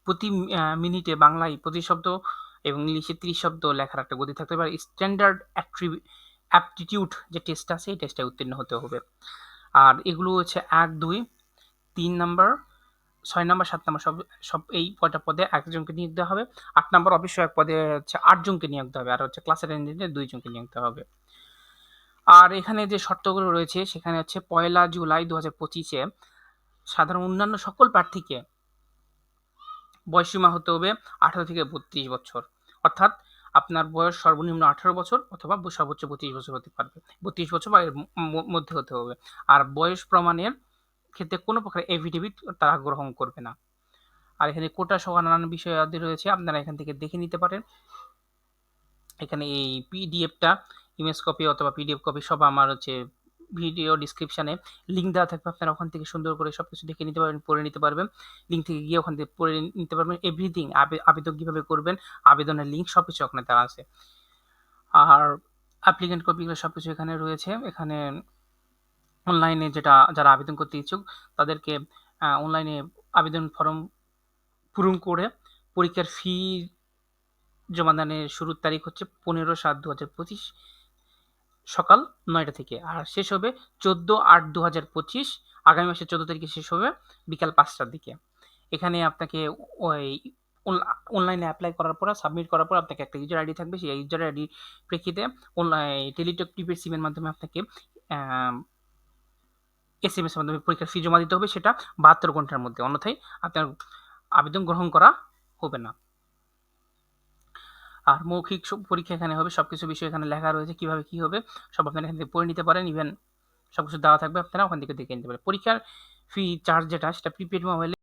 প্রতি মিনিটে বাংলায় 25 শব্দ এবং ইংলিশে 30 শব্দ লেখার একটা গতি থাকতে পারে। স্ট্যান্ডার্ড অ্যাপটিটিউড যে টেস্ট আছে এই টেস্টে উত্তীর্ণ হতে হবে। আর এগুলো হচ্ছে 1, 2, 3 নাম্বার, 6 নাম্বার, 7 নাম্বার সব এই কয়টা পদে একজনকে নিয়োগ দেওয়া হবে। 8 নাম্বার অফিস সহায়ক পদে হচ্ছে 8 জনকে নিয়োগ দেওয়া হবে, আর হচ্ছে ক্লাস অ্যাটেন্ডেন্টে 2 জনকে নিয়োগ দেওয়া হবে। আর এখানে যে শর্তগুলো রয়েছে সেখানে হচ্ছে 1 জুলাই 2025-এ সাধারণ অন্যান্য সকল প্রার্থীকে বয়সসীমা হতে হবে 18 থেকে 32 বছর। অর্থাৎ আপনার বয়স সর্বনিম্ন 18 বছর অথবা সর্বোচ্চ 32 বছর হতে পারবে। 32 বছর বা এর মধ্যে হতে হবে। আর বয়স প্রমাণের ক্ষেত্রে কোনো প্রকার এফিডেভিট তারা গ্রহণ করবে না। আর এখানে কোটা সহ নানান বিষয়াদি রয়েছে, আপনারা এখান থেকে দেখে নিতে পারেন। এখানে এই পিডিএফটা ইমেজ কপি অথবা পিডিএফ কপি সব আমার হচ্ছে ভিডিও ডিসক্রিপশানে লিঙ্ক দেওয়া থাকবে, আপনারা ওখান থেকে সুন্দর করে সব কিছু দেখে নিতে পারবেন, পড়ে নিতে পারবেন। লিঙ্ক থেকে গিয়ে ওখান থেকে পড়ে নিতে পারবেন এভরিথিং, আবেদন কীভাবে করবেন, আবেদনের লিঙ্ক সব কিছু ওখানে দেওয়া আছে। আর অ্যাপ্লিকেন্ট কপিগুলো সব কিছু এখানে রয়েছে। এখানে অনলাইনে যারা আবেদন করতে ইচ্ছুক তাদেরকে অনলাইনে আবেদন ফর্ম পূরণ করে পরীক্ষার ফি জমাদানের শুরুর তারিখ হচ্ছে 15/7/2025 সকাল 9টা থেকে, আর শেষ হবে 14/8/2025 আগামী মাসের 14 তারিখে শেষ হবে বিকাল 5টার দিকে। এখানে আপনাকে ওই অনলাইনে অ্যাপ্লাই করার পর সাবমিট করার পর আপনাকে একটা ইউজার আইডি থাকবে, সেই ইউজার আইডি প্রেক্ষিতে টেলিটক প্রিপেড সিমের মাধ্যমে আপনাকে এসএমএস এর মাধ্যমে পরীক্ষার ফি জমা দিতে হবে, সেটা 72 ঘন্টার মধ্যে, অন্যথায় আপনার আবেদন গ্রহণ করা হবে না। আর মৌখিক পরীক্ষা এখানে হবে, সবকিছু বিষয় এখানে লেখা রয়েছে, কিভাবে কি হবে সব আপনারা এখান থেকে পড়ে নিতে পারেন। ইভেন সবকিছু দেওয়া থাকবে, আপনারা ওখান থেকে দেখে নিতে পারেন। পরীক্ষার ফি চার্জ যেটা সেটা প্রিপেড মোবাইলে